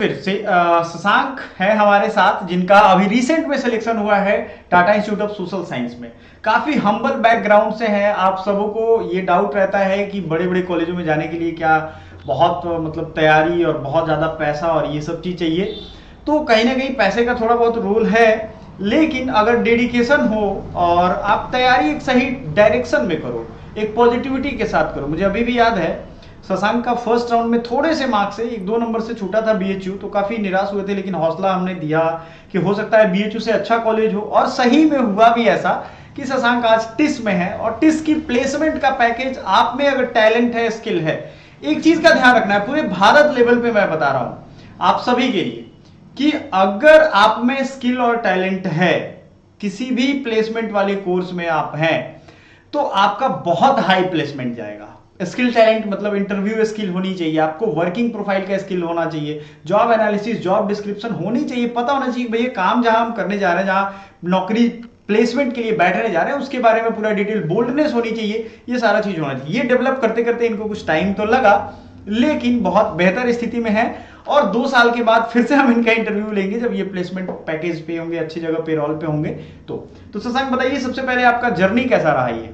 फिर से शशांक है हमारे साथ, जिनका अभी रिसेंट में सिलेक्शन हुआ है Tata institute of social science में। काफी हम्बल बैकग्राउंड से है। आप सबों को ये डाउट रहता है कि बड़े बड़े कॉलेजों में जाने के लिए क्या बहुत मतलब तैयारी और बहुत ज्यादा पैसा और ये सब चीज चाहिए। तो कहीं ना कहीं पैसे का थोड़ा बहुत रोल है, लेकिन अगर डेडिकेशन हो और आप तैयारी एक सही डायरेक्शन में करो, एक पॉजिटिविटी के साथ करो। मुझे अभी भी याद है शशांक का फर्स्ट राउंड में थोड़े से मार्क्स से 1-2 नंबर से छूटा था बीएचयू, तो काफी निराश हुए थे, लेकिन हौसला हमने दिया कि हो सकता है बीएचयू से अच्छा कॉलेज हो। और सही में हुआ भी ऐसा कि शशांक आज टिस में है, और टिस की प्लेसमेंट का पैकेज, आप में अगर टैलेंट है, स्किल है, एक चीज का ध्यान रखना है पूरे भारत लेवल पे मैं बता रहा हूं आप सभी के लिए, कि अगर आप में स्किल और टैलेंट है, किसी भी प्लेसमेंट वाले कोर्स में आप हैं, तो आपका बहुत हाई प्लेसमेंट जाएगा। स्किल टैलेंट मतलब इंटरव्यू स्किल होनी चाहिए आपको, वर्किंग प्रोफाइल का स्किल होना चाहिए, जॉब एनालिसिस, जॉब डिस्क्रिप्शन होनी चाहिए, पता होना चाहिए भैया काम जहां हम करने जा रहे हैं, जहां नौकरी प्लेसमेंट के लिए बैठने जा रहे हैं, उसके बारे में पूरा डिटेल, बोल्डनेस होनी चाहिए, ये सारा चीज होना चाहिए। ये डेवलप करते करते इनको कुछ टाइम तो लगा, लेकिन बहुत बेहतर स्थिति में है। और 2 साल के बाद फिर से हम इनका इंटरव्यू लेंगे जब ये प्लेसमेंट पैकेज पे होंगे, अच्छी जगह पेरोल पे होंगे। तो शशांक बताइए, सबसे पहले आपका जर्नी कैसा रहा ये?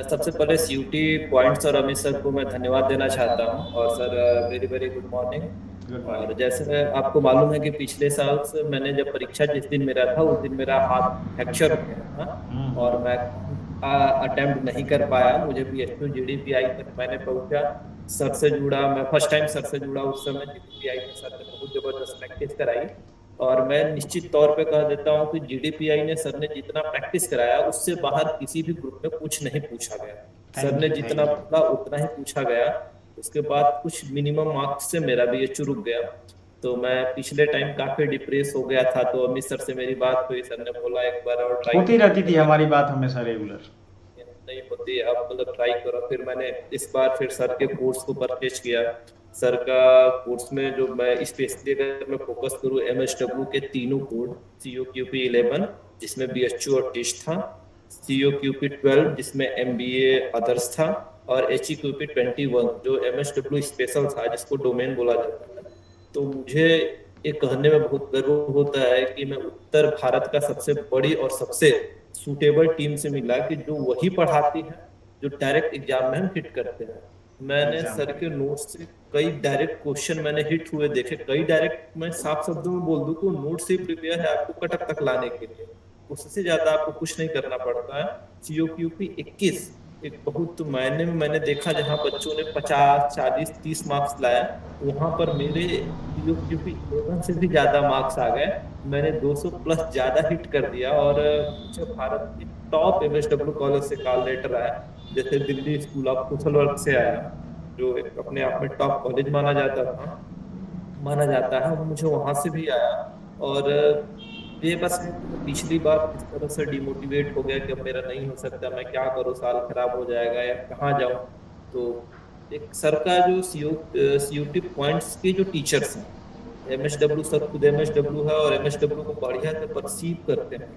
सबसे पहले सीयूटी पॉइंट्स और अमित सर को मैं धन्यवाद देना चाहता हूँ। और sir very very good morning. Good और मॉर्निंग। जैसे आपको मालूम है कि पिछले साल से मैंने जब परीक्षा जिस दिन मेरा था उस दिन मेरा हाथ फ्रैक्चर हो गया था और मैं अटेम्प्ट नहीं कर पाया। मुझे PSU GDPI तक मैंने पहुंचा, सर से जुड़ा, मैं फर्स्ट टाइम सर से जुड़ा उस समय। GDPI में सर ने बहुत जबरदस्त प्रैक्टिस कराई और मैं निश्चित तौर पे कह देता हूँ कि GDPI ने सर ने जितना प्रैक्टिस कराया उससे बाहर किसी भी ग्रुप में कुछ नहीं पूछा गया। सर थैंक ने यू, जितना थैंक यू। बोला उतना ही पूछा गया। उसके बाद कुछ मिनिमम मार्क्स से मेरा भी ये रुक गया। तो मैं पिछले टाइम काफी डिप्रेस हो गया था, तो अमित सर से मेरी बात हुई, सर ने बोला एक बार और ट्राई होती करो, रहती थी फिर हमारी बात हमेशा रेगुलर। नहीं होती अब मतलब ट्राई करो। फिर मैंने इस बार फिर सर के कोर्स को परचेज किया। सर का कोर्स में जो मैं स्पेशली अगर मैं फोकस करूँ, MSW के तीनों कोड, COQP 11 जिसमें BHU और टेस्ट था, COQP 12 जिसमें MBA अदर्स था, और HEQP 21 जो MSW स्पेशल था जिसको डोमेन बोला जाता है। तो मुझे ये कहने में बहुत गर्व होता है कि मैं उत्तर भारत का सबसे बड़ी और सबसे सूटेबल टीम से मिला कि जो वही पढ़ाती है जो डायरेक्ट एग्जाम में हम हिट करते हैं। मैंने एग्जाम सर पे। के नोट्स से कई डायरेक्ट क्वेश्चन मैंने हिट हुए देखे, कई डायरेक्ट, मैं साफ शब्दों में बोल दूं तो नोट से प्रिपेयर है आपको कटक तक लाने के लिए। उससे ज्यादा आपको कुछ नहीं करना पड़ता है। COQP 21 एक बहुत मायने में मैंने देखा जहां बच्चों ने 50 40 30 मार्क्स लाया, वहां पर मेरे COQP 11 से भी ज्यादा मार्क्स आ गए। मैंने 200 प्लस ज्यादा हिट कर दिया और मुझे भारत के टॉप MSW कॉलेज से कॉल लेटर आया। जैसे Delhi school of social work से आया, जो एक अपने आप में टॉप कॉलेज माना जाता है, वो मुझे वहां से भी आया। और ये बस है कि मैं पिछली बार इस तरह से डिमोटिवेट हो गया कि अब मेरा नहीं हो सकता, मैं क्या करूँ, साल खराब हो जाएगा या कहाँ जाऊँ। तो एक सर का जो CUT पॉइंट्स के जो टीचर्स हैं, MSW सर खुद MSW है और MSW को बढ़िया से परसीव करते हैं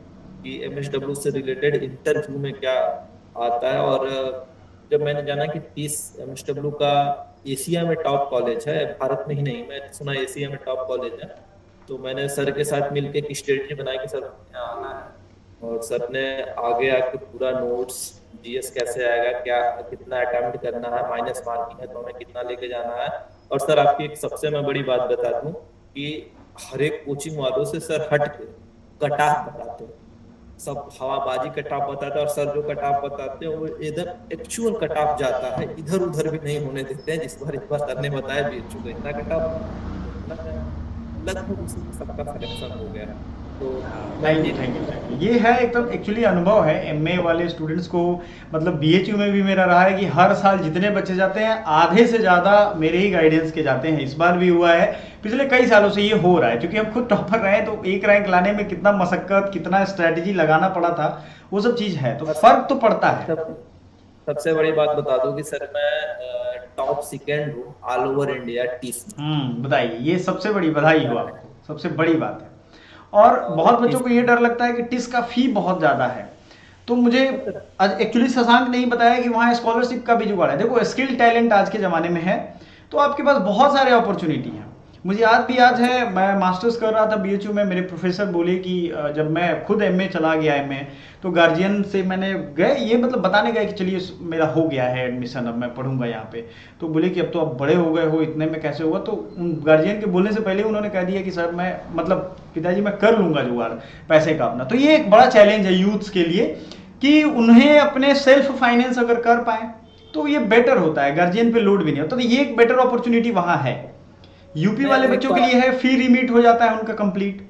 कि MSW से रिलेटेड इंटरव्यू में क्या आता है। और जब मैंने जाना कि 30 MSW का एशिया में टॉप कॉलेज है, भारत में ही नहीं, मैं सुना एशिया में टॉप कॉलेज है, तो मैंने सर के साथ मिलकर एक स्ट्रेटजी बनाई कि सर यहाँ आना है। और सर ने आगे आके पूरा नोट्स, GS कैसे आएगा, क्या कितना अटेम्प्ट करना है, माइनस मार्किंग है तो हमें कितना लेके जाना है। और सर आपकी एक सबसे मैं बड़ी बात बता दूं कि हर एक कोचिंग वालों से सर हट के कट ऑफ बताते हैं। सब हवाबाजी कट ऑफ बताते हैं और सर जो कट ऑफ बताते हैं वो इधर एक्चुअल कट ऑफ जाता है, इधर उधर भी नहीं होने देते हैं। इस बार सर ने बताया BHU को इतना कट ऑफ जाएगा, तो इतना जाएगा, लगभग उसी में सबका सिलेक्शन हो गया। तो मैं थैंक यू, ये थैंक नहीं यू, कहूँगा थैंक यू। ये है एकदम एक्चुअली अनुभव है एमए वाले स्टूडेंट्स को। मतलब बीएचयू में भी मेरा रहा है कि हर साल जितने बच्चे जाते हैं आधे से ज़्यादा मेरे ही गाइडेंस के जाते हैं। इस बार भी हुआ है, पिछले कई सालों से ये हो रहा है, क्योंकि हम खुद टॉपर रहे हैं, तो एक रैंक लाने में कितना मशक्कत, कितना स्ट्रैटेजी लगाना पड़ा था, वो सब चीज़ है, तो और फर्क तो पड़ता है। सब सबसे बड़ी बात बता दूं कि सर मैं टॉप सेकेंड हूँ ऑल ओवर इंडिया टीस में। बताइए, ये सबसे बड़ी बधाई हो इतना है। आपको, सबसे बड़ी बात है। और और बहुत बच्चों टीस को ये डर लगता है कि टिस का फी बहुत ज़्यादा है। तो मुझे एक्चुअली शशांक ने ही बताया कि वहाँ स्कॉलरशिप का भी जुगाड़ है। देखो, स्किल टैलेंट आज के ज़माने में है, तो आपके पास बहुत सारे अपॉर्चुनिटी हैं। मुझे आज भी याद है, मैं मास्टर्स कर रहा था बीएचयू में, मेरे प्रोफेसर बोले कि जब मैं खुद एमए चला गया एमए, तो गार्जियन से मैंने गए ये मतलब बताने गए कि चलिए मेरा हो गया है एडमिशन, अब मैं पढ़ूंगा यहाँ पे। तो बोले कि अब तो आप बड़े हो गए हो, इतने में कैसे होगा। तो उन गार्जियन के बोलने से पहले उन्होंने कह दिया कि सर मैं मतलब पिताजी मैं कर लूंगा जुगाड़ पैसे का अपना। तो ये एक बड़ा चैलेंज है यूथ्स के लिए कि उन्हें अपने सेल्फ फाइनेंस अगर कर पाए तो ये बेटर होता है, गार्जियन पे लोड भी नहीं होता। तो ये एक बेटर अपॉर्चुनिटी वहाँ है। यूपी मैं वाले एक बच्चों के बात लिए है, फी रिमीट हो जाता है उनका कंप्लीट।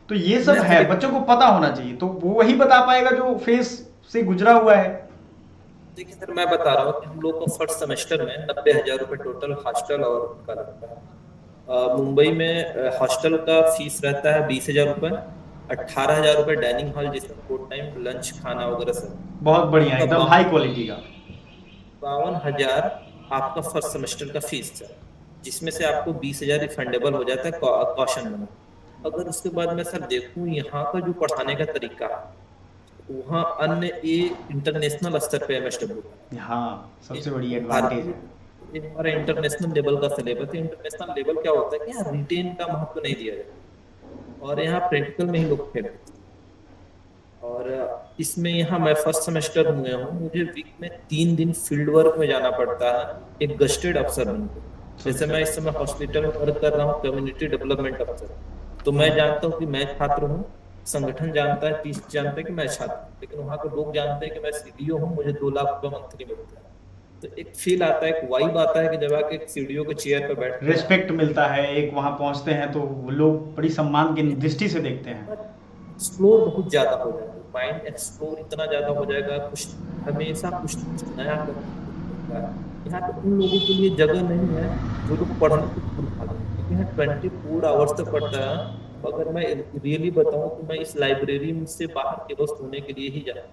तो ये सब मैं है, एक बच्चों को पता होना चाहिए, तो वो वही बता पाएगा जो फेस से गुजरा हुआ है। देखिए सर, मैं बता रहा हूँ कि हम लोग को फर्स्ट सेमेस्टर में 90,000 रुपये टोटल हॉस्टल और उनका लगता है। मुंबई में हॉस्टल का फीस रहता है 20,000 रुपये, 18,000 रुपये डाइनिंग हॉल जिसमें 4 टाइम लंच खाना वगैरह सब, बहुत बढ़िया, आपका एकदम हाई क्वालिटी का। 52,000 आपका फर्स्ट सेमेस्टर का फीस है, जिसमें से आपको 20,000 रिफंडेबल हो जाता है कॉशन में। अगर उसके बाद मैं सर देखूं यहाँ का जो पढ़ाने का तरीका है, वहाँ अन्य ये इंटरनेशनल स्तर पे एमएसडब्ल्यू हाँ, सबसे बड़ी एडवांटेज भारतीय, है। ये हमारा इंटरनेशनल लेवल का सिलेबस है। इंटरनेशनल लेवल क्या होता है कि यहाँ रिटेन का महत्व नहीं दिया जाता और यहाँ प्रैक्टिकल में ही लोग फेल होते हैं। और इसमें यहाँ मैं फर्स्ट सेमेस्टर हुए हूँ, मुझे वीक में 3 दिन फील्ड वर्क में जाना पड़ता है एक गस्टेड अफसर बनकर। जैसे मैं इस समय हॉस्पिटल में वर्क कर रहा हूँ कम्युनिटी डेवलपमेंट अफसर, तो मैं जानता हूँ कि मैं छात्र हूँ, संगठन जानता है, टीच जानता है कि मैं छात्र हूँ, लेकिन वहाँ के लोग जानते हैं कि मैं सीडीओ हूँ, मुझे 2 लाख रुपए मंथली मिलता है। तो एक फील आता है, एक वाइब आता है कि जब आके एक सीडीओ के चेयर पे बैठते हैं, रिस्पेक्ट मिलता है, एक वहाँ पहुँचते हैं तो वो लोग बड़ी सम्मान की दृष्टि से देखते हैं। एक्सप्लोर बहुत ज्यादा हो जाएगा, माइंड एक्सप्लोर इतना ज्यादा हो जाएगा, कुछ हमेशा कुछ नया करने को मिलता है। यहाँ पे उन लोगों के लिए जगह नहीं है जो लोग पढ़ने को भूल भागे, क्योंकि यहाँ 24 आवर्स तक पढ़ता है। अगर मैं रियली बताऊं तो मैं इस लाइब्रेरी से बाहर केवल सोने के लिए ही जाता हूँ।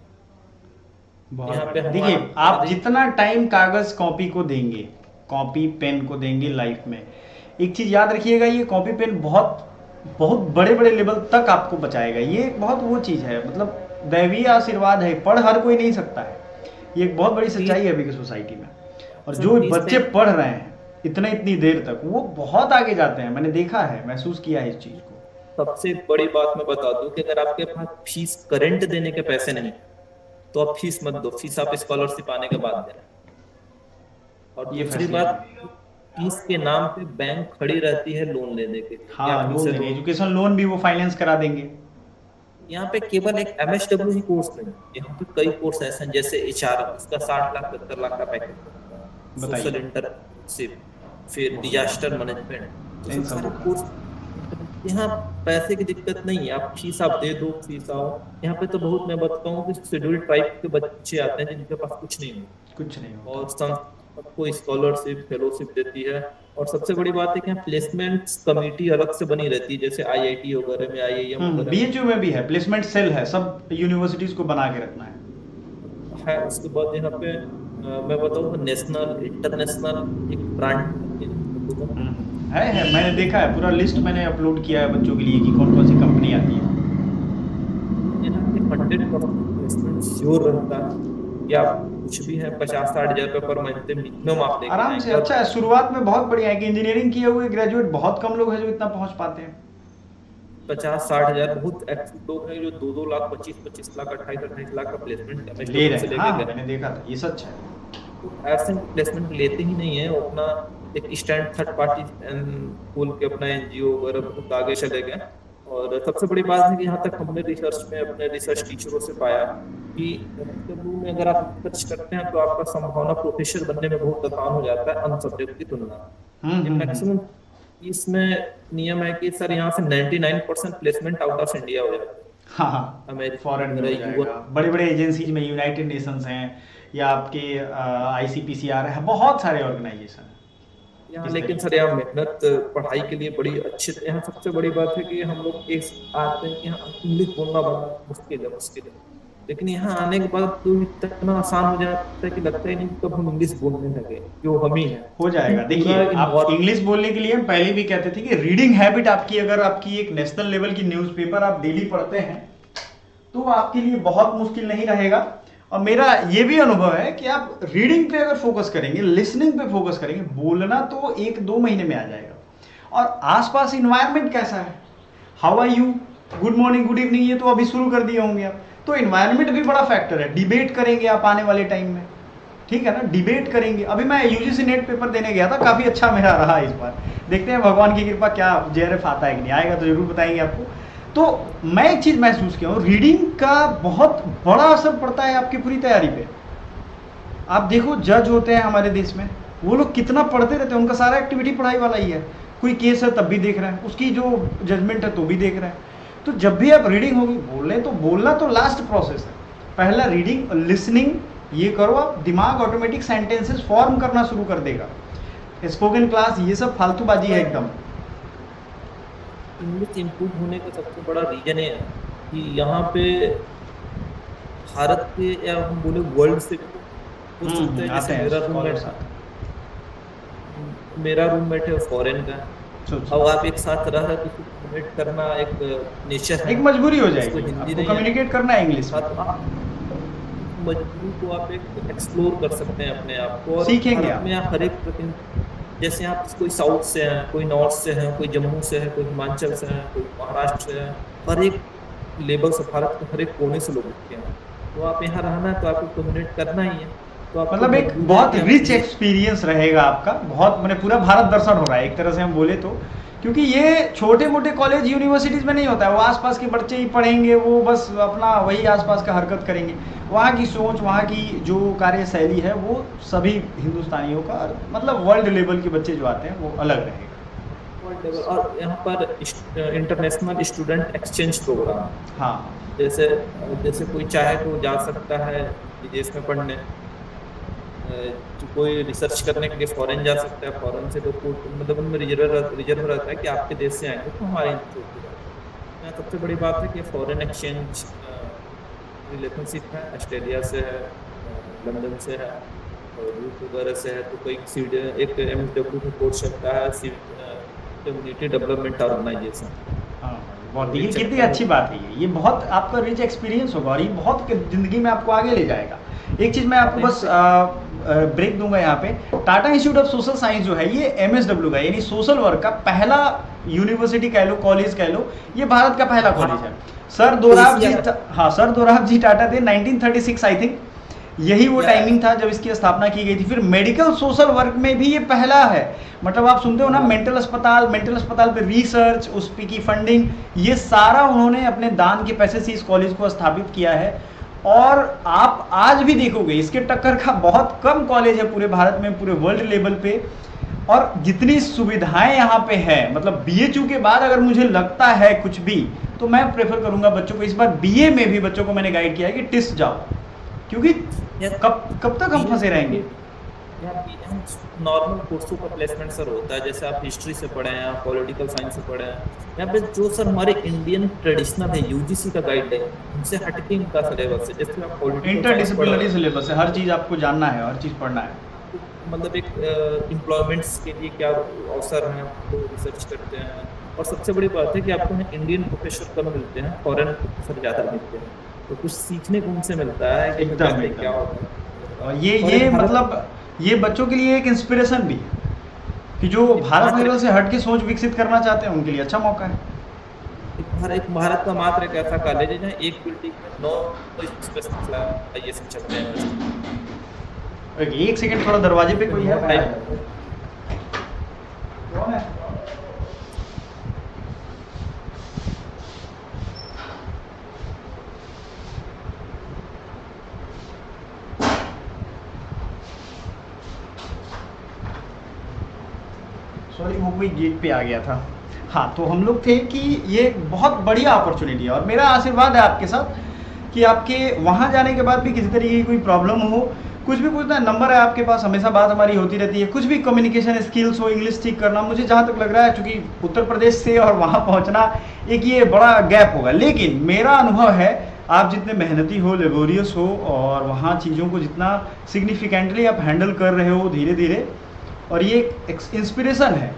बहुत यहाँ पे बढ़िया। देखिए, हमारे आप हमारे जितना टाइम कागज कॉपी को देंगे, कॉपी पेन को देंगे लाइफ में, एक चीज याद रखिएगा, ये कॉपी पेन बहुत बहुत बड़े बड़े लेवल तक आपको बचाएगा। ये एक बहुत वो चीज है, मतलब दैवीय आशीर्वाद है, पढ़ हर कोई नहीं सकता है। ये एक बहुत बड़ी सच्चाई है अभी की सोसाइटी में। और सर जो 30 बच्चे से पढ़ रहे हैं इतनी देर तक, वो बहुत आगे जाते हैं। मैंने देखा है, महसूस किया है इस चीज को। सबसे बड़ी बात मैं बता दूं कि अगर आपके पास फीस करंट देने के पैसे नहीं तो आप फीस मत दो, फीस आप स्कॉलरशिप आने के बाद देना। और ये दूसरी फैसिलिटी बात, है। फीस के नाम पे बैंक खड़ी रहती है लोन लेने के लिए कि हाँ, आप लोन हमसे देंगे, लोन। एजुकेशन लोन भी वो फाइनेंस करा देंगे। यहाँ पे केवल एक एमएसडब्ल्यू ही कोर्स नहीं, यहाँ पे कई कोर्स ऐसे हैं, जैसे एचआर, उसका 60 लाख 70 लाख का पैकेज होता है, सोशल बताइए। इंटर्नशिप, फिर डिजास्टर मैनेजमेंट, तो इन सब सब सारे कोर्स। यहाँ पैसे की दिक्कत नहीं है, आप फीस आप दे दो, फीस आओ। यहाँ पे तो बहुत, मैं बताऊँ कि शेड्यूल्ड ट्राइब के बच्चे आते हैं जिनके पास कुछ नहीं होता, कुछ नहीं होता। और सबको स्कॉलरशिप फेलोशिप देती है। और सबसे बड़ी बात है कि यहाँ प्लेसमेंट कमेटी अलग से बनी रहती है, जैसे आईआईटी वगैरह में, आईआईएम वगैरह में बीएचयू में भी है, प्लेसमेंट सेल है, सब यूनिवर्सिटीज को बना के रखना है। उसके बाद यहाँ पे मैं बताऊँ नेशनल इंटरनेशनल एक ब्रांड है। मैंने देखा है, पूरा लिस्ट मैंने अपलोड किया है बच्चों के लिए कि कौन कौन सी कंपनी आती है। यहाँ पे 100% प्लेसमेंट श्योर रहता है कि आप कुछ भी है 50-60 हजार रुपये पर मंथ मिनिमम आप लेके आराम से। जाएंगे। अच्छा है, और शुरुआत में बहुत बढ़िया है कि इंजीनियरिंग किए हुए ग्रेजुएट बहुत कम लोग हैं जो इतना पहुंच पाते हैं। 50-60 हजार, बहुत एक्टिव लोग हैं जो 2-2 लाख 25-25 लाख 28-28 लाख का प्लेसमेंट ले एमएसडब्ल्यू रहे से हैं, लेके हाँ गए। मैंने देखा था, ये सच है। तो ऐसे प्लेसमेंट लेते ही नहीं है, वो अपना एक स्टैंड थर्ड पार्टी खोल के अपना एनजीओ वगैरह बहुत आगे चले गए। और सबसे बड़ी बात है कि यहाँ तक हमने रिसर्च में अपने रिसर्च टीचरों से पाया कि एमएसडब्ल्यू में अगर आप रिसर्च करते हैं तो आपका संभावना प्रोफेसर बनने में बहुत आसान हो जाता है अन्य सब्जेक्ट की तुलना में। हम्म। मैक्सिमम इसमें नियम है कि सर यहाँ से 99% प्लेसमेंट आउट ऑफ इंडिया हो जाता है। हाँ हाँ, अमेरिका फॉरेन में हो वगैरह, यूएस। जाएगा, बड़े बड़े एजेंसीज में, यूनाइटेड नेशंस हैं या आपके आईसीपीसीआर है, बहुत सारे ऑर्गेनाइजेशन हैं यहाँ इस लेकिन तरीके सर यहाँ मेहनत पढ़ाई के लिए बड़ी अच्छी, यहाँ सबसे बड़ी बात है कि हम लोग एक आते हैं कि यहाँ इंग्लिश बोलना बड़ा मुश्किल है, लेकिन यहाँ आने के बाद तो इतना आसान हो जाता है कि लगता ही नहीं कब हम इंग्लिश बोलने लगे, जो हम ही है। हो जाएगा। देखिए, आप इंग्लिश बोलने के लिए हम पहले भी कहते थे कि रीडिंग हैबिट आपकी, अगर आपकी एक नेशनल लेवल की न्यूज़पेपर आप डेली पढ़ते हैं तो आपके लिए बहुत मुश्किल नहीं रहेगा। और मेरा ये भी अनुभव है कि आप रीडिंग पे अगर फोकस करेंगे, लिसनिंग पे फोकस करेंगे, बोलना तो 1-2 महीने में आ जाएगा। और आसपास इन्वायरमेंट कैसा है, how are you, good morning, good evening, ये तो अभी शुरू कर दिए होंगे आप। तो इन्वायरमेंट भी बड़ा फैक्टर है। डिबेट करेंगे आप आने वाले टाइम में, ठीक है ना, डिबेट करेंगे। अभी मैं यूजीसी नेट पेपर देने गया था, काफ़ी अच्छा मेरा रहा इस बार। देखते हैं भगवान की कृपा क्या जेआरएफ आता है कि नहीं, आएगा तो जरूर बताएंगे आपको। तो मैं एक चीज़ महसूस किया हूँ, रीडिंग का बहुत बड़ा असर पड़ता है आपकी पूरी तैयारी पे। आप देखो जज होते हैं हमारे देश में, वो लोग कितना पढ़ते रहते हैं, उनका सारा एक्टिविटी पढ़ाई वाला ही है। कोई केस है तब भी देख रहे हैं, उसकी जो जजमेंट है तो भी देख रहे हैं। तो जब भी आप रीडिंग होगी, बोले तो बोलना तो लास्ट प्रोसेस है, पहला रीडिंग, लिसनिंग, ये करो आप, दिमाग ऑटोमेटिक सेंटेंसेस फॉर्म करना शुरू कर देगा। स्पोकन क्लास ये सब फालतूबाजी है एकदम। इंग्लिश इम्प्रूव होने का सबसे बड़ा रीजन है कि यहाँ पे भारत के या हम बोले वर्ल्ड से कुछ होते हैं। आते जैसे हैं मेरा scholars रूममेट आते हैं। मेरा रूममेट है फॉरेन का, सोचो, अब आप एक साथ रह रहे तो कम्युनिकेट करना एक नेचर है, एक मजबूरी हो उसको जाएगी, हिंदी आपको नहीं कम्युनिकेट करना है इंग्लिश में। हाँ, तो आप मजबूरी को आप एक एक्सप्लोर कर सकते हैं अपने आप को। और सीखेंगे भारत आप। में आप हर एक जैसे आप कोई साउथ से हैं, कोई नॉर्थ से हैं, कोई जम्मू से है, कोई हिमाचल से है, कोई महाराष्ट्र से है, हर एक लेवल से भारत के हर एक कोने से लोग दिखते हैं। तो आप यहाँ रहना है तो आपको कम्युनिकेट करना ही है। तो आपको मतलब एक मजबूरी है बहुत कि आप रिच एक्सपीरियंस रहेगा आपका, बहुत मैंने पूरा भारत दर्शन हो रहा है एक तरह से हम बोले तो। क्योंकि ये छोटे मोटे कॉलेज यूनिवर्सिटीज़ में नहीं होता है, वो आसपास के बच्चे ही पढ़ेंगे, वो बस अपना वही आसपास का हरकत करेंगे। वहाँ की सोच, वहाँ की जो कार्यशैली है, वो सभी हिंदुस्तानियों का, मतलब वर्ल्ड लेवल के बच्चे जो आते हैं वो अलग रहेगा। World level. और यहाँ पर इंटरनेशनल स्टूडेंट एक्सचेंज प्रोग्राम, हाँ, जैसे जैसे कोई चाहे तो जा सकता है विदेश में पढ़ने, जो कोई रिसर्च करने के लिए फॉरेन जा सकता है। फॉरेन से तो मतलब उनमें रिजर्व रहता है कि आपके देश से आएंगे तो हमारे इंस्टीट्यूट में। यहाँ सबसे बड़ी बात है कि फॉरेन एक्सचेंज रिलेशनशिप है, ऑस्ट्रेलिया से है, लंदन से है और रूस वगैरह से है। तो कोई एक MSW में कोर्स चलता है, कम्युनिटी डेवलपमेंट ऑर्गेनाइजेशन। हाँ, बहुत ये कितनी अच्छी बात है ये बहुत आपका रिच एक्सपीरियंस होगा और ये बहुत ज़िंदगी में आपको आगे ले जाएगा। एक चीज़ मैं आपको बस ब्रेक दूंगा यहाँ पे। Tata institute of social science जो है ये MSW का यानी सोशल वर्क का पहला यूनिवर्सिटी कह लो, कॉलेज कह लो, ये भारत का पहला कॉलेज है। सर दोराब जी, हाँ सर दोराब जी टाटा थे 1936 आई थिंक, यही वो टाइमिंग था जब इसकी स्थापना की गई थी। फिर मेडिकल सोशल वर्क में भी ये पहला है, मतलब आप सुनते हो ना मेंटल अस्पताल पे रिसर्च, उस पे की फंडिंग, ये सारा उन्होंने अपने दान के पैसे से इस कॉलेज को स्थापित किया है। और आप आज भी देखोगे इसके टक्कर का बहुत कम कॉलेज है पूरे भारत में, पूरे वर्ल्ड लेवल पे। और जितनी सुविधाएं यहाँ पे है, मतलब BHU के बाद अगर मुझे लगता है कुछ भी, तो मैं प्रेफर करूंगा बच्चों को, इस बार BA में भी बच्चों को मैंने गाइड किया है कि टिस्ट जाओ, क्योंकि कब तक हम फंसे रहेंगे। नॉर्मल कोर्सों का प्लेसमेंट सर होता है, जैसे आप हिस्ट्री से पढ़े हैं, आप पॉलिटिकल साइंस से पढ़े हैं, यहाँ पे जो सर हमारे इंडियन ट्रेडिशनल है UGC का गाइडलाइन, उनसे हटके इनका सिलेबस है। जैसे आप इंटरडिसिप्लिनरी सिलेबस है, हर चीज़ आपको जानना है, हर चीज़ पढ़ना है। मतलब एक एम्प्लॉयमेंट्स के लिए क्या अवसर हैं, आपको रिसर्च करते हैं। और सबसे बड़ी बात है कि आपको इंडियन प्रोफेसर कम मिलते हैं, फॉरेन प्रोफेसर ज़्यादा मिलते हैं, तो कुछ सीखने को उनसे मिलता है कि एकदम क्या होता है। और ये मतलब ये बच्चों के लिए एक इंस्पिरेशन भी कि जो भारत लेवल से हट के सोच विकसित करना चाहते हैं, उनके लिए अच्छा मौका है। भारत का मात्र एक ऐसा कॉलेज है जहाँ एक बिल्डिंग में 9 स्पेशलाइजेशन चलते हैं। एक सेकंड, थोड़ा दरवाजे पे कोई है? कौन है? सॉरी, वो कोई गेट पे आ गया था। हाँ, तो हम लोग थे कि ये बहुत बढ़िया अपॉर्चुनिटी है और मेरा आशीर्वाद है आपके साथ कि आपके वहाँ जाने के बाद भी किसी तरीके की कोई प्रॉब्लम हो, कुछ भी पूछना, नंबर है आपके पास, हमेशा बात हमारी होती रहती है। कुछ भी कम्युनिकेशन स्किल्स हो, इंग्लिश ठीक करना, मुझे जहाँ तक लग रहा है क्योंकि उत्तर प्रदेश से और वहाँ पहुँचना एक ये बड़ा गैप होगा, लेकिन मेरा अनुभव है आप जितने मेहनती हो, लेबोरियस हो और वहाँ चीज़ों को जितना सिग्निफिकेंटली आप हैंडल कर रहे हो धीरे धीरे, और ये एक इंस्पिरेशन है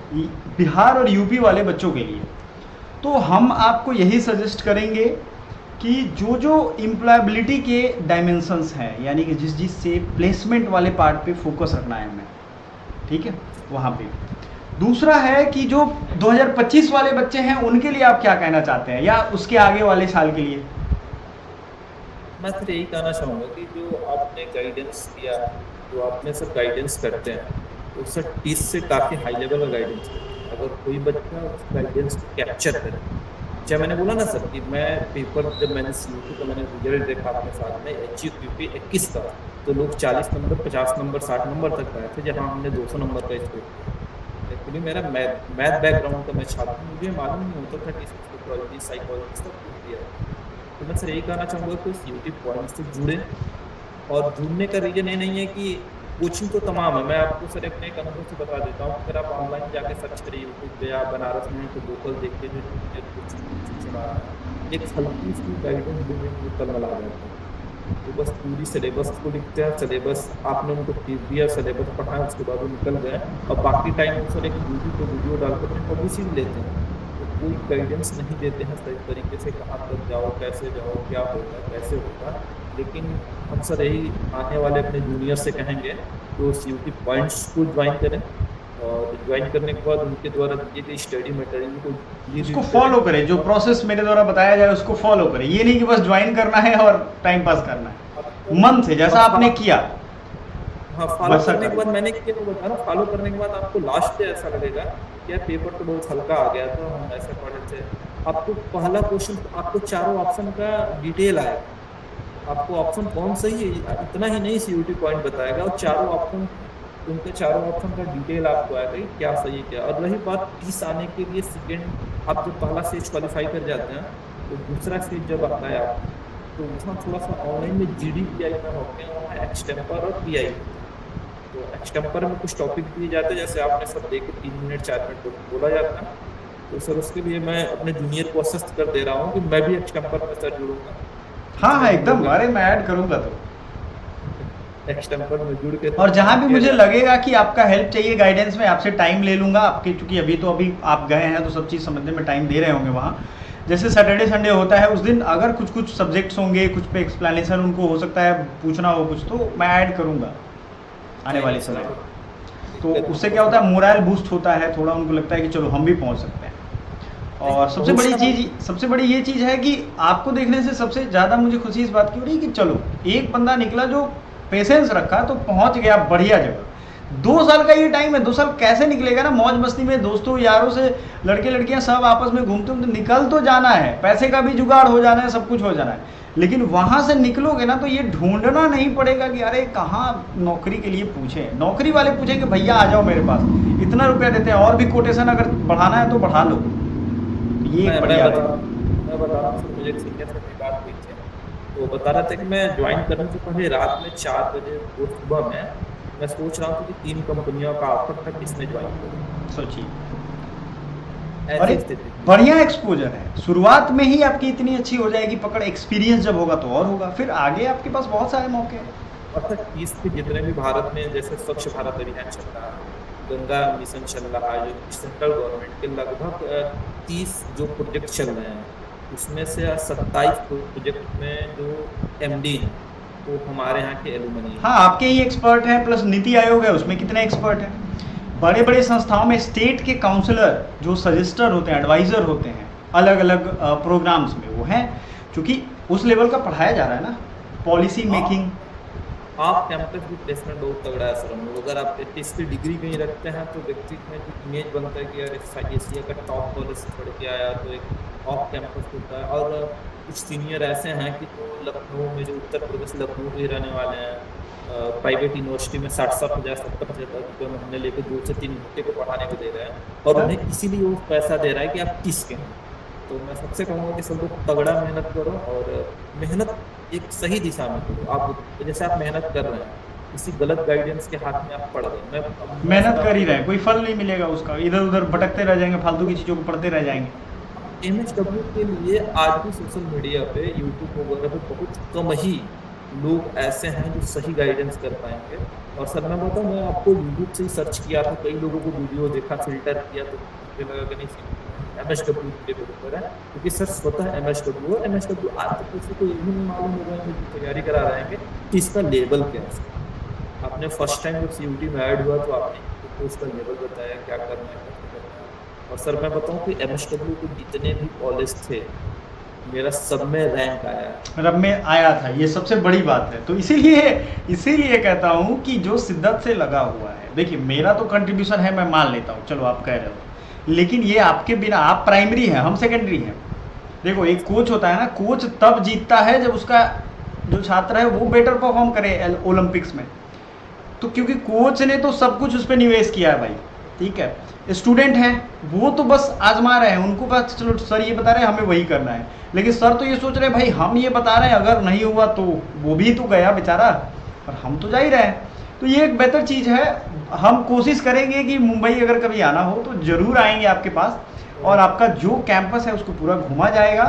बिहार और यूपी वाले बच्चों के लिए। तो हम आपको यही सजेस्ट करेंगे कि जो जो एम्प्लॉयबिलिटी के डायमेंशंस हैं, यानी कि जिस से प्लेसमेंट वाले पार्ट पे फोकस रखना है हमें, ठीक है, वहाँ पे दूसरा है कि जो 2025 वाले बच्चे हैं उनके लिए आप क्या कहना चाहते हैं, या उसके आगे वाले साल के लिए? मैं सिर्फ यही कहना चाहूंगा कि जो आपने गाइडेंस दिया, जो आपने सर गाइडेंस करते हैं, तो सर 30 से काफी हाई लेवल का गाइडेंस करते हैं। अगर कोई बच्चा उस गाइडेंस को कैप्चर करे, चाहे मैंने बोला ना सर कि मैं पेपर जब मैंने सीयूटी का मैंने रिजल्ट देखा अपने साथ में HUQP 21 का, तो लोग 40 नंबर 50 नंबर 60 नंबर तक आए थे, जहाँ हमने 200 नंबर का स्कोर किया। एक्चुअली मेरा मैथ बैकग्राउंड का मैं छात्र हूँ, मुझे मालूम नहीं होता था कि सोशियोलॉजी साइकोलॉजी सब कुछ दिया है। तो मैं सर यही कहना चाहूँगा कि सीयूटी पॉइंट से जुड़े, और जुड़ने का रीजन ये नहीं है कि कोचिंग तो तमाम है। मैं आपको सर अपने एक अनुभव से बता देता हूँ, अगर आप ऑनलाइन जाके सर्च करिए यूट्यूब पे, आप बनारस में तो लोकल देखिए जो कोचिंग चला रहा है, एक हल्की सी गाइडेंस देने कल मिला जाता है। तो बस पूरी सिलेबस को लिखते हैं, सिलेबस आपने उनको फीस दिया, सिलेबस पढ़ाया, उसके बाद वो निकल गए, और बाकी टाइम सर एक यूट्यूब पे वीडियो डालकर अपनी पब्लिसिटी लेते हैं। तो कोई गाइडेंस नहीं देते हैं सही तरीके से, कहाँ तक जाओ, कैसे जाओ, क्या होगा, कैसे होगा। लेकिन हम सर यही आने वाले अपने जूनियर से कहेंगे तो सीयूटी पॉइंट्स को ज्वाइन करें, और ज्वाइन करने के बाद उनके द्वारा दिए गए स्टडी मटेरियल को उसको फॉलो करें, जो प्रोसेस मेरे द्वारा बताया जाए उसको फॉलो करें। ये नहीं कि बस ज्वाइन करना है और टाइम पास करना है, मन से जैसा आपने किया। हाँ, फॉलो करने के बाद मैंने क्या बता रहा, फॉलो करने के बाद आपको लास्ट पे ऐसा लगेगा कि यार पेपर तो बहुत हल्का आ गया था, हम ऐसे पढ़े थे। आपको पहला क्वेश्चन, आपको चारों ऑप्शन का डिटेल आएगा, आपको ऑप्शन कौन सही है इतना ही नहीं सीयूटी पॉइंट बताएगा, और चारों ऑप्शन, उनके चारों ऑप्शन का डिटेल आपको आएगा कि क्या सही है क्या। और रही बात 30 आने के लिए सेकेंड, आप जब पहला स्टेज क्वालिफाई कर जाते हैं, तो दूसरा स्टेज जब आता है आप, तो उसमें थोड़ा सा ऑनलाइन में GDPI में होते हैं, वहाँ एक्सटेम्पर और PI। तो एक्सटेम्पर में कुछ टॉपिक दिए जाते हैं, जैसे आपने सब देखे 3 मिनट 4 मिनट बोला जाता है। तो सर उसके लिए मैं अपने जूनियर को असिस्ट कर दे रहा हूँ कि मैं भी एक्सटेम्पर में सर जुड़ूंगा। हाँ हाँ एकदम, अरे मैं ऐड करूंगा तो एक्सटेम्पर में जुड़ के। और जहाँ भी मुझे लगेगा कि आपका हेल्प चाहिए गाइडेंस में, आपसे टाइम ले लूंगा आपके, चूंकि अभी आप गए हैं तो सब चीज़ समझने में टाइम दे रहे होंगे वहाँ। जैसे सैटरडे संडे होता है, उस दिन अगर कुछ सब्जेक्ट्स होंगे, कुछ पे एक्सप्लेनेशन उनको हो सकता है पूछना हो कुछ, तो मैं ऐड करूंगा आने वाले समय में। तो उससे क्या होता है, मोरल बूस्ट होता है, थोड़ा उनको लगता है कि चलो हम भी पहुंच सकते हैं। और सबसे बड़ी ये चीज़ है कि आपको देखने से सबसे ज़्यादा मुझे खुशी इस बात की हो रही है कि चलो एक बंदा निकला जो पेशेंस रखा तो पहुंच गया बढ़िया जगह। 2 साल का ये टाइम है, 2 साल कैसे निकलेगा ना, मौज मस्ती में दोस्तों यारों से, लड़के लड़कियां सब आपस में घूमते घूमते निकल तो जाना है, पैसे का भी जुगाड़ हो जाना है, सब कुछ हो जाना है। लेकिन वहां से निकलोगे ना तो ये ढूंढना नहीं पड़ेगा कि अरे कहाँ नौकरी के लिए पूछे, नौकरी वाले पूछेंगे भैया आ जाओ मेरे पास, इतना रुपया देते हैं, और भी कोटेशन अगर बढ़ाना है तो बढ़ा लो। ये बढ़िया है। मैं बता रहा हूँ, मुझे सीनियर से भी बात हुई थी, तो बता रहा था कि मैं ज्वाइन करने से पहले रात में 4 बजे और सुबह में मैं सोच रहा हूँ कि 3 कंपनियों का ऑफर था, किसमें ज्वाइन करूँ। सोचिए, ऐसी स्थिति बढ़िया एक्सपोजर है, शुरुआत में ही आपकी इतनी अच्छी हो जाएगी पकड़, एक्सपीरियंस जब होगा तो और होगा, फिर आगे आपके पास बहुत सारे मौके हैं। अर्थात 30 के जितने भी भारत में जैसे स्वच्छ भारत अभियान चल रहा है, गंगा मिशन चल रहा है, जो सेंट्रल गवर्नमेंट के लगभग 30 जो प्रोजेक्ट चल रहे हैं, उसमें से 27 प्रोजेक्ट में जो MD हैं वो हमारे यहाँ के एलुमनी। हाँ आपके ही एक्सपर्ट हैं, प्लस नीति आयोग है उसमें कितने एक्सपर्ट हैं। बड़े बड़े संस्थाओं में स्टेट के काउंसलर जो सजेस्टर होते हैं, एडवाइजर होते हैं अलग अलग प्रोग्राम्स में, वो हैं, क्योंकि उस लेवल का पढ़ाया जा रहा है ना, पॉलिसी मेकिंग। आप कैंपस भी प्लेसमेंट बहुत तगड़ा है सर हम लोग। अगर आप इसकी डिग्री कहीं रखते हैं तो व्यक्ति में जो इमेज बनता है कि यार एशिया का टॉप कॉलेज से पढ़ के आया, तो एक ऑफ कैंपस होता है। और कुछ सीनियर ऐसे हैं कि जो लखनऊ में, जो उत्तर प्रदेश लखनऊ के रहने वाले हैं, प्राइवेट यूनिवर्सिटी में 60-70 70,000 रुपये महीने लेकर 2 से 3 घंटे को पढ़ाने को दे रहे हैं, और उन्हें इसीलिए वो पैसा दे रहा है कि आप किसके हैं। तो मैं सबसे कहूँगा कि सब लोग तगड़ा मेहनत करो, और मेहनत एक सही दिशा में करो। आप जैसे आप मेहनत कर रहे हैं, किसी गलत गाइडेंस के हाथ में आप पड़ गए, मेहनत कर ही रहे हैं, कोई फल नहीं मिलेगा उसका, इधर उधर भटकते रह जाएंगे, फालतू की चीज़ों को पढ़ते रह जाएंगे। MSW के लिए आज भी सोशल मीडिया पे, यूट्यूब वगैरह पे बहुत कम ही लोग ऐसे हैं जो सही गाइडेंस कर पाएंगे। और सर मैं बताऊँ, मैं आपको यूट्यूब से ही सर्च किया था, कई लोगों को वीडियो देखा, फिल्टर किया, तो मुझे लगा कि नहीं MSW के ऊपर है, क्योंकि सर स्वतः MSW आज तक किसी को यही नहीं मालूम होगा कि तैयारी करा रहे हैं कि इसका लेवल क्या है। आपने फर्स्ट टाइम जब CUT में ऐड हुआ तो आपने हमको उसका लेवल बताया क्या करना है कैसे करना है। और सर मैं बताऊं कि एमएसडब्ल्यू के जितने भी कॉलेज थे मेरा सब में रैंक आया। रब में आया था, ये सबसे बड़ी बात है। तो इसीलिए इसीलिए कहता हूँ कि जो शिद्दत से लगा हुआ है, देखिए मेरा तो कंट्रीब्यूशन है, मैं मान लेता हूँ, चलो आप कह रहे हो, लेकिन ये आपके बिना, आप प्राइमरी हैं, हम सेकेंडरी हैं। देखो एक कोच होता है ना, कोच तब जीतता है जब उसका जो छात्र है वो बेटर परफॉर्म करे ओलंपिक्स में। तो क्योंकि कोच ने तो सब कुछ उस पर निवेश किया है भाई, ठीक है। स्टूडेंट हैं वो तो बस आजमा रहे हैं, उनको बस चलो सर ये बता रहे हैं हमें वही करना है, लेकिन सर तो ये सोच रहे हैं भाई हम ये बता रहे हैं, अगर नहीं हुआ तो वो भी तो गया बेचारा, और हम तो जा ही रहे हैं। तो ये एक बेहतर चीज़ है। हम कोशिश करेंगे कि मुंबई अगर कभी आना हो तो ज़रूर आएंगे आपके पास, और आपका जो कैंपस है उसको पूरा घुमा जाएगा।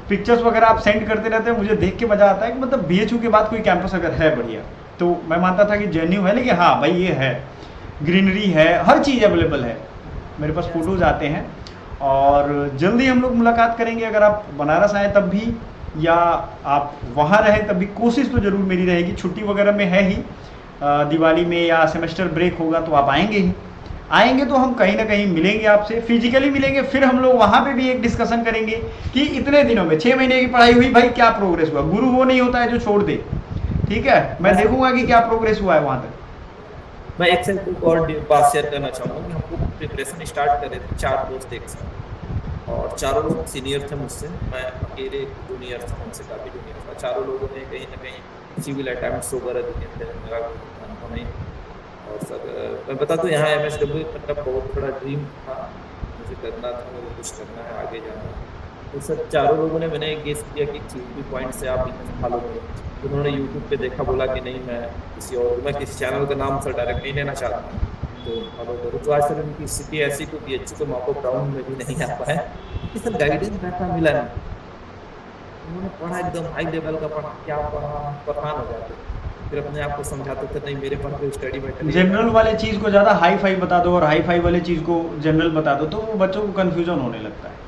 पिक्चर्स वगैरह आप सेंड करते रहते हैं, मुझे देख के मज़ा आता है कि मतलब बीएचयू के बाद कोई कैंपस अगर है बढ़िया, तो मैं मानता था कि जेएनयू है, लेकिन हाँ भाई ये है, ग्रीनरी है, हर चीज़ अवेलेबल है, मेरे पास फ़ोटोज़ आते हैं। और जल्दी हम लोग मुलाकात करेंगे, अगर आप बनारस आए तब भी, या आप वहाँ रहें तब भी, कोशिश तो ज़रूर मेरी रहेगी। छुट्टी वगैरह में है ही, दिवाली में या सेमेस्टर ब्रेक होगा तो आप आएंगे ही, आएंगे तो हम कहीं ना कहीं मिलेंगे आपसे, फिजिकली मिलेंगे, फिर हम लोग वहाँ पे भी एक डिस्कशन करेंगे कि इतने दिनों में 6 महीने की पढ़ाई हुई भाई, क्या प्रोग्रेस हुआ। गुरु वो नहीं होता है जो छोड़ दे, ठीक है, मैं देखूंगा कि क्या प्रोग्रेस हुआ है वहाँ तक। मैं एक से एक और बात शेयर करना चाहूँगा कि हम लोग प्रिपरेशन स्टार्ट करे थे 4 दोस्त एक साथ, और चारों लोग सीनियर थे मुझसे, मैं अकेले जूनियर था, उनसे काफ़ी जूनियर था। चारों लोगों ने कहीं ना कहीं सिविल अटेम्प्ट्स वगैरह दिए थे, मेरा अनुभव नहीं। और सर मैं बता दूँ यहाँ एमएसडब्ल्यू मतलब बहुत बड़ा ड्रीम था, मुझे करना था, मुझे कुछ करना है, आगे जाना है। तो सर चारों लोगों ने, मैंने गेस किया कि CUP पॉइंट से आप इन्हें फॉलो करो। उन्होंने यूट्यूब पे देखा, बोला कि नहीं मैं किसी चैनल का नाम सर डायरेक्ट नहीं लेना चाहता, तो फॉलो करो। तो आज सर उनकी स्थिति ऐसी को BHU तो मापो ग्राउंड में भी नहीं आ पाए, क्योंकि सर गाइडेंस वैसा मिला नहीं। उन्होंने पढ़ा एकदम हाई लेवल का पढ़ा, क्या पढ़ा, परेशान हो जाते, फिर अपने आप को समझाते थे नहीं मेरे पास कोई स्टडी मटेरियल। जनरल वाले चीज़ को ज़्यादा हाई फाई बता दो और हाई फाई वाले चीज़ को जनरल बता दो, तो वो बच्चों को कन्फ्यूजन होने लगता है।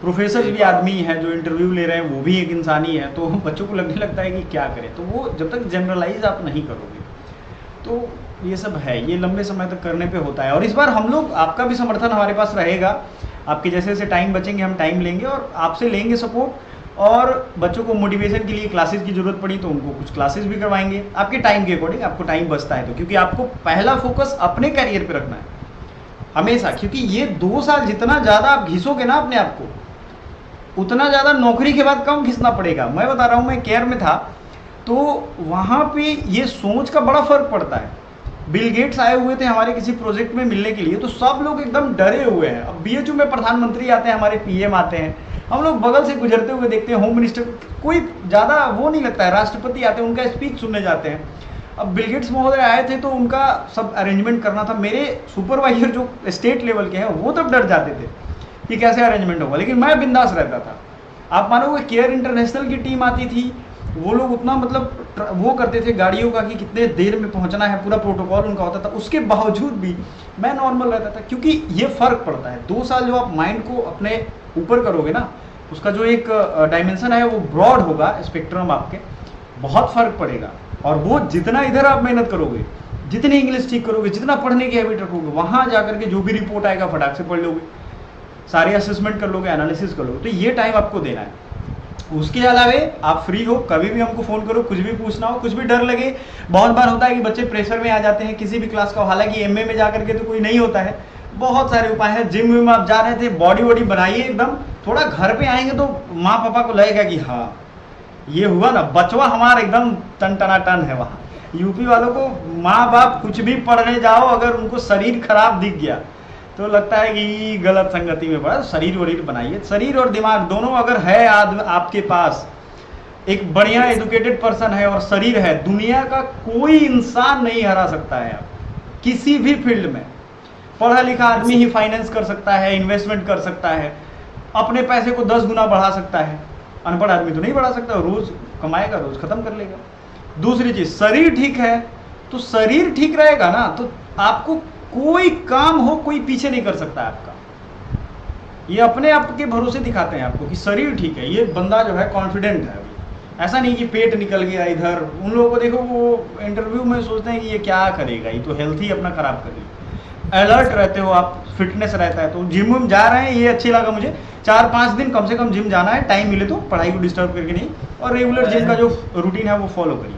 प्रोफेसर भी आदमी है, जो इंटरव्यू ले रहे हैं वो भी एक इंसान ही है, तो बच्चों को लगने लगता है कि क्या करें। तो वो जब तक जनरलाइज आप नहीं करोगे, तो ये सब है, ये लंबे समय तक करने पे होता है। और इस बार हम लोग, आपका भी समर्थन हमारे पास रहेगा, आपके जैसे जैसे टाइम बचेंगे हम टाइम लेंगे और आपसे लेंगे सपोर्ट। और बच्चों को मोटिवेशन के लिए क्लासेस की ज़रूरत पड़ी तो उनको कुछ क्लासेस भी करवाएंगे आपके टाइम के अकॉर्डिंग, आपको टाइम बचता है तो, क्योंकि आपको पहला फोकस अपने करियर पे रखना है हमेशा, क्योंकि ये 2 साल जितना ज़्यादा आप घिसोगे ना अपने आप को, उतना ज़्यादा नौकरी के बाद कम घिसना पड़ेगा। मैं बता रहा हूँ, मैं केयर में था तो वहाँ पे ये सोच का बड़ा फर्क पड़ता है। बिल गेट्स आए हुए थे हमारे किसी प्रोजेक्ट में मिलने के लिए, तो सब लोग एकदम डरे हुए हैं। अब BHU में प्रधानमंत्री आते हैं, हमारे PM आते हैं, हम लोग बगल से गुजरते हुए देखते हैं, होम मिनिस्टर, कोई ज़्यादा वो नहीं लगता है, राष्ट्रपति आते हैं उनका स्पीच सुनने जाते हैं। अब बिल गेट्स महोदय आए थे तो उनका सब अरेंजमेंट करना था, मेरे सुपरवाइजर जो स्टेट लेवल के हैं वो तब डर जाते थे कि कैसे अरेंजमेंट होगा, लेकिन मैं बिंदास रहता था। आप मानोगे केयर इंटरनेशनल की टीम आती थी, वो लोग उतना मतलब वो करते थे गाड़ियों का कि कितने देर में पहुंचना है, पूरा प्रोटोकॉल उनका होता था, उसके बावजूद भी मैं नॉर्मल रहता था। क्योंकि ये फ़र्क पड़ता है, 2 साल जो आप माइंड को अपने ऊपर करोगे ना, उसका जो एक डायमेंशन है वो ब्रॉड होगा, स्पेक्ट्रम आपके बहुत फ़र्क पड़ेगा। और वो जितना इधर आप मेहनत करोगे, जितनी इंग्लिश ठीक करोगे, जितना पढ़ने की हैबिट रखोगे, वहाँ जा करके जो भी रिपोर्ट आएगा फटाक से पढ़ लोगे, सारे असेसमेंट कर लोगे, एनालिसिस कर लोगे। तो ये टाइम आपको देना है। उसके अलावे आप फ्री हो, कभी भी हमको फ़ोन करो, कुछ भी पूछना हो, कुछ भी डर लगे। बहुत बार होता है कि बच्चे प्रेशर में आ जाते हैं किसी भी क्लास का, हालांकि MA में जा करके तो कोई नहीं होता है, बहुत सारे उपाय हैं। जिम में आप जा रहे थे, बॉडी वॉडी बनाइए एकदम, थोड़ा घर पे आएंगे तो माँ पापा को लगेगा कि हाँ ये हुआ ना, बचवा हमारा एकदम टन टना टन है। वहाँ यूपी वालों को माँ बाप कुछ भी पढ़ने जाओ, अगर उनको शरीर खराब दिख गया तो लगता है कि गलत संगति में पड़ा। शरीर वरीर बनाइए, शरीर और दिमाग दोनों अगर है आपके पास, एक बढ़िया एजुकेटेड पर्सन है और शरीर है, दुनिया का कोई इंसान नहीं हरा सकता है आप किसी भी फील्ड में। पढ़ा लिखा आदमी ही फाइनेंस कर सकता है, इन्वेस्टमेंट कर सकता है, अपने पैसे को 10 गुना बढ़ा सकता है। अनपढ़ आदमी तो नहीं बढ़ा सकता, रोज कमाएगा रोज खत्म कर लेगा। दूसरी चीज, शरीर ठीक है, तो शरीर ठीक रहेगा ना तो आपको कोई काम हो कोई पीछे नहीं कर सकता आपका। ये अपने आप के भरोसे दिखाते हैं आपको कि शरीर ठीक है, ये बंदा जो है कॉन्फिडेंट है। अभी ऐसा नहीं कि पेट निकल गया इधर, उन लोगों को देखो वो इंटरव्यू में सोचते हैं कि ये क्या करेगा, ये तो हेल्थ ही अपना खराब कर लिया। अलर्ट रहते हो आप, फिटनेस रहता है। तो जिम विम जा रहे हैं, ये अच्छी लगा मुझे। 4-5 दिन कम से कम जिम जाना है, टाइम मिले तो, पढ़ाई को डिस्टर्ब करके नहीं। और रेगुलर जिम का जो रूटीन है वो फॉलो करिए।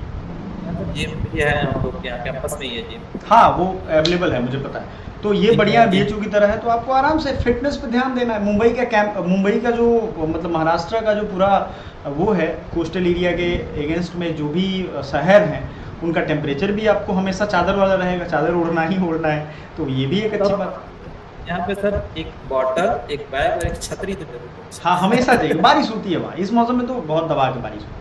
जिम भी है हम लोग के यहाँ कैंपस में ही है जिम। हाँ, वो अवेलेबल है, मुझे पता है। तो ये दिन बढ़िया में दिन बीएचयू की तरह है, तो आपको आराम से फिटनेस पे ध्यान देना है। मुंबई का कैंप, मुंबई का जो मतलब महाराष्ट्र का जो पूरा वो है, कोस्टल एरिया के अगेंस्ट में जो भी शहर हैं, उनका टेम्परेचर भी आपको हमेशा चादर वाला रहेगा, चादर ओढ़ना ही ओढ़ना है। तो ये भी एक अच्छी बात। यहाँ पे सर एक बॉटल, एक बैग और एक छतरी तो जरूर होती हाँ, हमेशा चाहिए। बारिश होती है वहाँ, इस मौसम में तो बहुत दबा के बारिश होती है।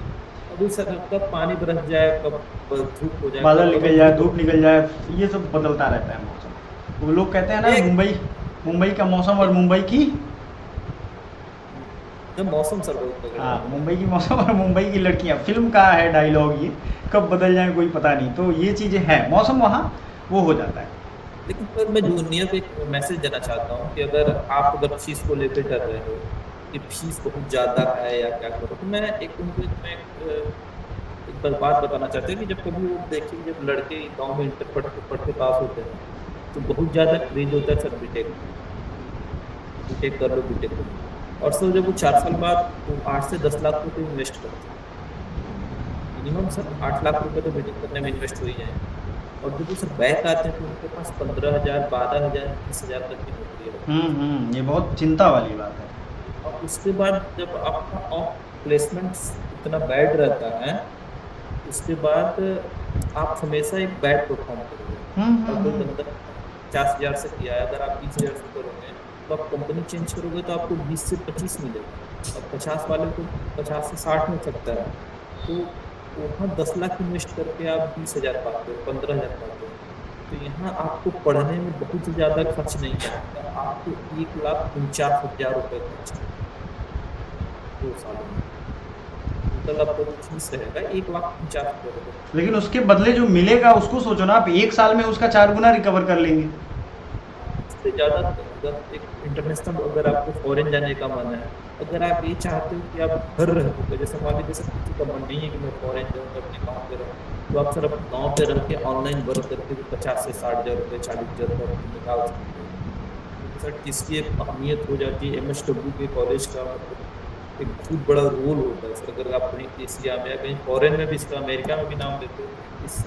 अभी सर कब पानी बरस जाए, कब धूप हो है, जाए, बादल कब निकल जाए, धूप निकल जाए, ये सब बदलता रहता है मौसम। वो लोग कहते हैं ना, एक मुंबई का मौसम और मुंबई की, जो मौसम सर बहुत बदल हाँ, रहा है। मुंबई की मौसम और मुंबई की लड़कियां, फिल्म का है डायलॉग ये, कब बदल जाए कोई पता नहीं। तो ये चीज़ें हैं, मौसम वहाँ वो हो जाता है। लेकिन सर मैं जूनियर को एक मैसेज देना चाहता हूँ कि अगर फीस को लेकर डर रहे हो कि फीस बहुत ज़्यादा है या क्या करो, तो मैं एक बार बात बताना चाहते हैं कि जब कभी वो देखिए, जब लड़के गांव में इंटर पढ़ते पढ़ते पास होते हैं तो बहुत ज़्यादा क्रेज होता है सर बीटेक, बीटेक कर लो, बीटेक कर लो। और सर जब वो 4 साल बाद वो 8 से 10 लाख रुपये इन्वेस्ट करते हैं, मिनिमम सर 8 लाख रुपये तो बीटेक करने में इन्वेस्ट हो ही जाए। और जब वो सर बैक आते हैं तो उनके पास 15,000, 12,000, 20,000 तक की नौकरी है। ये बहुत चिंता वाली बात है। और उसके बाद जब आपका ऑफ प्लेसमेंट इतना बैड रहता है, उसके बाद आप हमेशा एक बैड परफॉर्म करोगे। और कोई बंदा 50,000 से किया है, अगर आप 20,000 से करोगे तो आप कंपनी चेंज करोगे तो आपको 20 से 25 मिलेगा, और 50 वाले को 50 से 60 मिल सकता है। तो वहाँ 10 लाख इन्वेस्ट करके आप 20,000 पाते हो, 15,000 पाते हो। तो यहाँ आपको पढ़ने में बहुत ही ज़्यादा खर्च नहीं करता, आपको 1,49,000 रुपये खर्च है 2 सालों में। टोटल आपका जो फीस रहेगा 1,49,000 रुपये। लेकिन उसके बदले जो मिलेगा उसको सोचो ना, आप 1 साल में उसका 4 गुना रिकवर कर लेंगे। इससे ज़्यादा अगर एक इंटरनेशनल, अगर आपको फॉरेन जाने का मन है, अगर आप ये चाहते हो कि आप घर रह हो, जैसे मान लीजिए सर किसी का मन नहीं है कि मैं फॉरेन जाऊँ, अपने गाँव पे रहूँ, तो आप सर अपने गाँव पे रह के ऑनलाइन वर्क करके भी 50 से 60,000 रुपये, 40,000 रुपये निकाल सकते हो। क्योंकि सर जिसकी एक अहमियत हो जाती है, MSW के कॉलेज का मतलब एक बहुत बड़ा रोल होता है सर। अगर आप कहीं एशिया में या कहीं फॉरेन में भी, इसका अमेरिका में भी नाम लेते हो, इस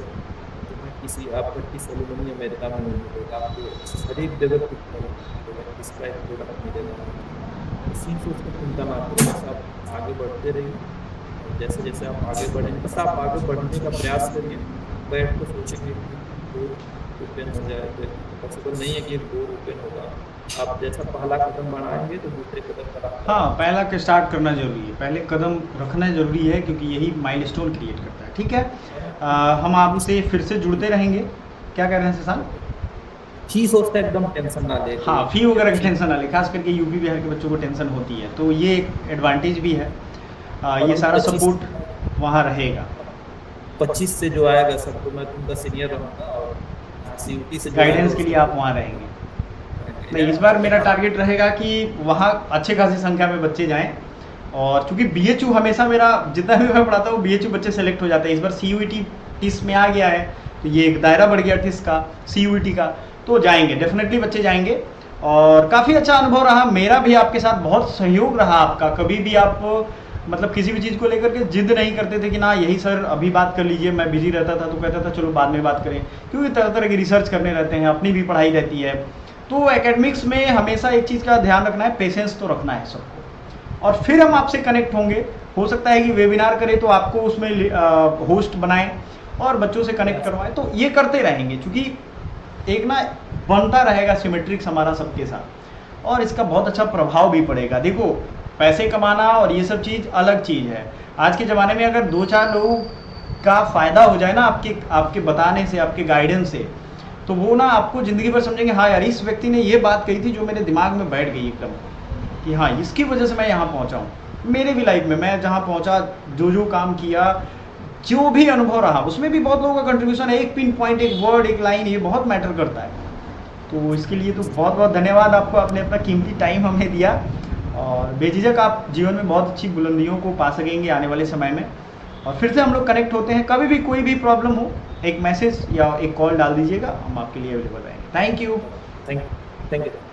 किसी आपका किस सेरेमनी अमेरिका में नहीं मिलेगा, आपको हर एक जगह कुछ मिलेगा, इसका एक प्रोडक्ट मिलेगा। इसी सोच कर चिंता ना करें, बस आप आगे बढ़ते रहिए। और जैसे जैसे आप आगे बढ़ेंगे, बस आप आगे बढ़ने का प्रयास करिए। बैठ कर सोचेंगे कि डोर ओपन हो जाए, तो पॉसिबल नहीं है कि एक डोर ओपन होगा। आप जैसा पहला कदम बढ़ाएंगे तो दूसरे कदम पर आप हाँ, पहला के स्टार्ट करना जरूरी है, पहले कदम रखना जरूरी है, क्योंकि यही माइलस्टोन क्रिएट करता है। ठीक है, हम आपसे फिर से जुड़ते रहेंगे। क्या कह रहे हैं शशांक? फीस उसका एकदम टेंशन ना ले। हाँ, फी वगैरह की टेंशन ना ले, खास करके यूपी बिहार के बच्चों को टेंशन होती है, तो ये एक एडवांटेज भी है। ये सारा 25 सपोर्ट वहाँ रहेगा। 25 से जो आएगा सर, तो मैं तुमका सीनियर रहूँगा, और CUT से जो गाइडेंस आएगा के लिए आप वहाँ रहेंगे। नहीं, इस उसका- बार मेरा टारगेट रहेगा कि वहाँ अच्छे खासी संख्या में बच्चे जाएं। और चूंकि BHU हमेशा मेरा, जितना भी मैं पढ़ाता हूँ, BHU बच्चे सेलेक्ट हो जाते हैं। इस बार CUET टिस में आ गया है, तो ये एक दायरा बढ़ गया टिस का, CUET का, तो जाएंगे, डेफिनेटली बच्चे जाएंगे। और काफ़ी अच्छा अनुभव रहा मेरा भी, आपके साथ बहुत सहयोग रहा आपका। कभी भी आप मतलब किसी भी चीज़ को लेकर के जिद नहीं करते थे कि ना यही सर अभी बात कर लीजिए, मैं बिजी रहता था तो कहता था चलो बाद में बात करें, क्योंकि तरह तरह की रिसर्च करने रहते हैं, अपनी भी पढ़ाई रहती है। तो एकेडमिक्स में हमेशा एक चीज़ का ध्यान रखना है, पेशेंस तो रखना है सबको। और फिर हम आपसे कनेक्ट होंगे, हो सकता है कि वेबिनार करें तो आपको उसमें होस्ट बनाएं और बच्चों से कनेक्ट करवाएं, तो ये करते रहेंगे, क्योंकि एक ना बनता रहेगा सिमेट्रिक्स हमारा सबके साथ, और इसका बहुत अच्छा प्रभाव भी पड़ेगा। देखो, पैसे कमाना और ये सब चीज़ अलग चीज़ है। आज के ज़माने में अगर 2-4 लोगों का फ़ायदा हो जाए ना आपके बताने से, आपके गाइडेंस से, तो वो ना आपको ज़िंदगी भर समझेंगे, हाँ यार, इस व्यक्ति ने ये बात कही थी जो मेरे दिमाग में बैठ गई एकदम, कि हाँ इसकी वजह से मैं यहाँ पहुँचा हूँ। मेरे भी लाइफ में मैं जहाँ पहुँचा, जो काम किया, जो भी अनुभव रहा, उसमें भी बहुत लोगों का कंट्रीब्यूशन है। एक पिन पॉइंट, एक वर्ड, एक लाइन, ये बहुत मैटर करता है। तो इसके लिए तो बहुत बहुत धन्यवाद आपको, आपने अपना कीमती टाइम हमें दिया, और बेझिझक आप जीवन में बहुत अच्छी बुलंदियों को पा सकेंगे आने वाले समय में। और फिर से हम लोग कनेक्ट होते हैं, कभी भी कोई भी प्रॉब्लम हो, एक मैसेज या एक कॉल डाल दीजिएगा, हम आपके लिए अवेलेबल रहेंगे। Thank you. Thank you.